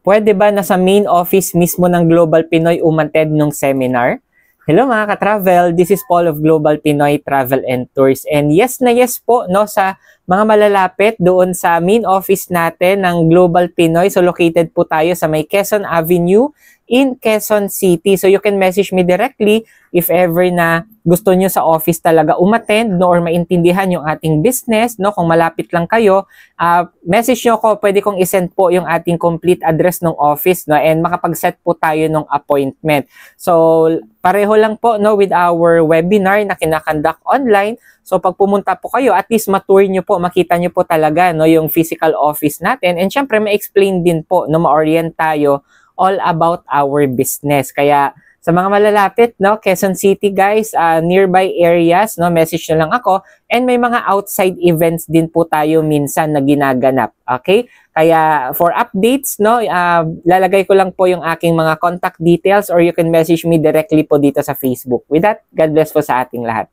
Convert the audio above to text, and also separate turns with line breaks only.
Pwede ba nasa main office mismo ng Global Pinoy umattend nung seminar? Hello mga ka-travel, this is Paul of Global Pinoy Travel and Tours. And yes na yes po no, sa mga malalapit doon sa main office natin ng Global Pinoy. So located po tayo sa may Quezon Avenue in Quezon City. So you can message me directly if ever na gusto nyo sa office talaga umattend no, or maintindihan yung ating business, no, kung malapit lang kayo, message nyo ko, pwede kong isend po yung ating complete address ng office, no, and makapag-set po tayo ng appointment. So pareho lang po no with our webinar na kinakandak online. So pag pumunta po kayo, at least matour nyo po, makita nyo po talaga no yung physical office natin, and syempre ma-explain din po, no, ma-orient tayo all about our business. Kaya sa mga malalapit, no, Quezon City guys, nearby areas, no, message nyo lang ako. And may mga outside events din po tayo minsan na ginaganap. Okay? Kaya for updates, no, lalagay ko lang po yung aking mga contact details, or you can message me directly po dito sa Facebook. With that, God bless po sa ating lahat.